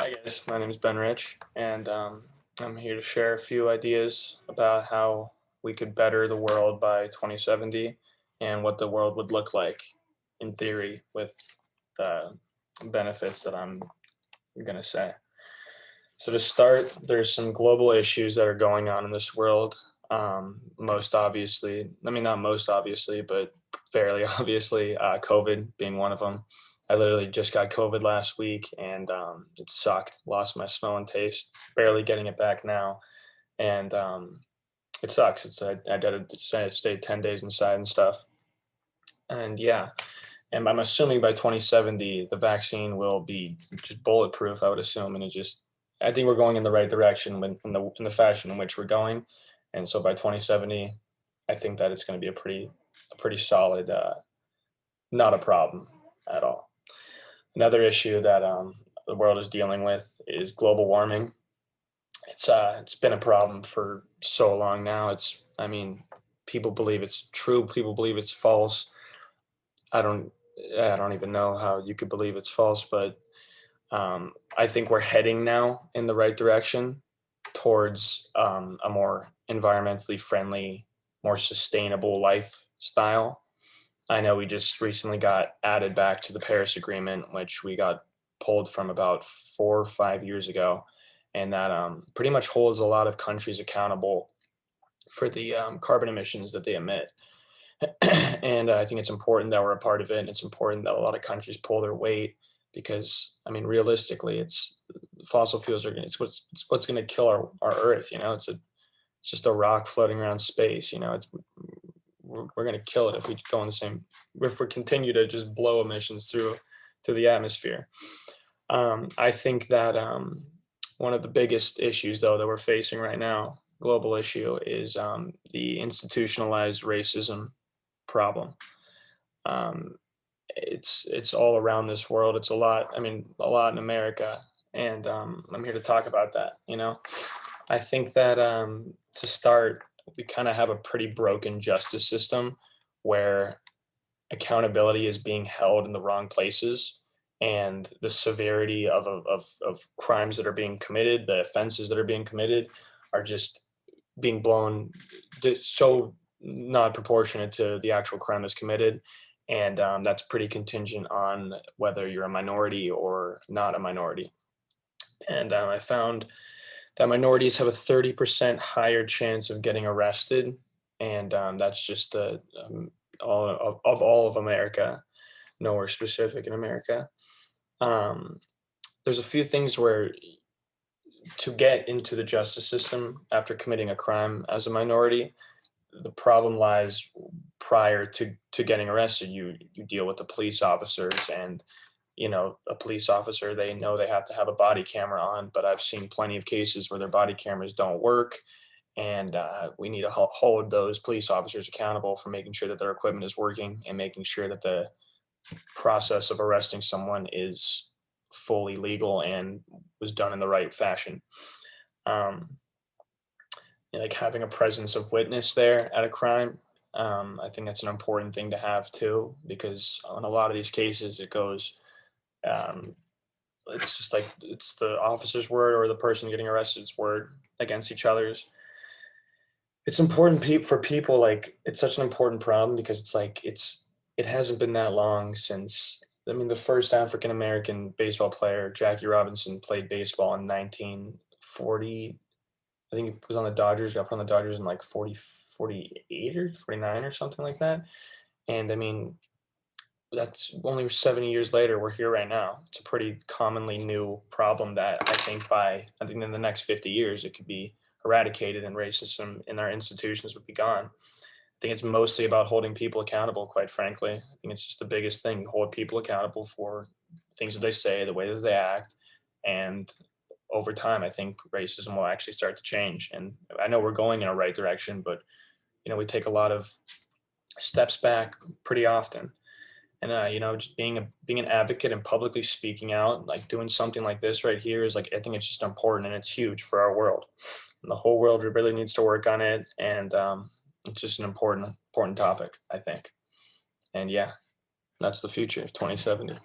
Hi guys, my name is Ben Rich, and I'm here to share a few ideas about how we could better the world by 2070 and what the world would look like in theory with the benefits that I'm going to say. So, to start, there's some global issues that are going on in this world. Most obviously, I mean, not most obviously, but fairly obviously, COVID being one of them. I literally just got COVID last week and it sucked. Lost my smell and taste, barely getting it back now. And it sucks. I did stay 10 days inside and stuff. And yeah, and I'm assuming by 2070, the vaccine will be just bulletproof, I would assume. And I think we're going in the right direction in the fashion in which we're going. And so by 2070, I think that it's going to be a pretty solid, not a problem at all. Another issue that the world is dealing with is global warming. It's been a problem for so long now. I mean, people believe it's true. People believe it's false. I don't, I don't even know how you could believe it's false, but I think we're heading now in the right direction towards a more environmentally friendly, more sustainable lifestyle. I know we just recently got added back to the Paris Agreement, which we got pulled from about 4 or 5 years ago, and that pretty much holds a lot of countries accountable for the carbon emissions that they emit. And I think it's important that we're a part of it. And it's important that a lot of countries pull their weight because, I mean, realistically, it's fossil fuels are going. It's what's going to kill our Earth. It's just a rock floating around space. We're going to kill it if we go in the same if we continue to just blow emissions through the atmosphere. I think that one of the biggest issues, though, that we're facing right now, global issue, is the institutionalized racism problem. Um, it's all around this world. It's a lot. I mean, a lot in America, and I'm here to talk about that. I think that to start, we kind of have a pretty broken justice system where accountability is being held in the wrong places, and the severity of crimes that are being committed, the offenses that are being committed, are just being blown so not proportionate to the actual crime that's committed. And that's pretty contingent on whether you're a minority or not a minority. And I found that minorities have a 30% higher chance of getting arrested. And that's just of all of America, nowhere specific in America. Um, there's a few things where to get into the justice system after committing a crime as a minority, the problem lies prior to getting arrested. You deal with the police officers, and a police officer, they know they have to have a body camera on, but I've seen plenty of cases where their body cameras don't work, and we need to hold those police officers accountable for making sure that their equipment is working and making sure that the process of arresting someone is fully legal and was done in the right fashion. um, like having a presence of witness there at a crime. I think that's an important thing to have too, because on a lot of these cases, um, it's just like it's the officer's word or the person getting arrested's word against each other's. It's important for people. Like, it's such an important problem because it hasn't been that long since. I mean, the first African American baseball player, Jackie Robinson, played baseball in 1940. I think he was on the Dodgers, got put on the Dodgers in like 48 or 49 or something like that. And I mean, that's only 70 years later. We're here right now. It's a pretty commonly new problem that I think in the next 50 years, it could be eradicated and racism in our institutions would be gone. I think it's mostly about holding people accountable, quite frankly. I think it's just the biggest thing: hold people accountable for things that they say, the way that they act. And over time, I think racism will actually start to change. And I know we're going in a right direction, but we take a lot of steps back pretty often. And just being an advocate and publicly speaking out, like doing something like this right here, is like, I think it's just important and it's huge for our world. And the whole world really needs to work on it, and it's just an important topic, I think. And yeah, that's the future of 2070.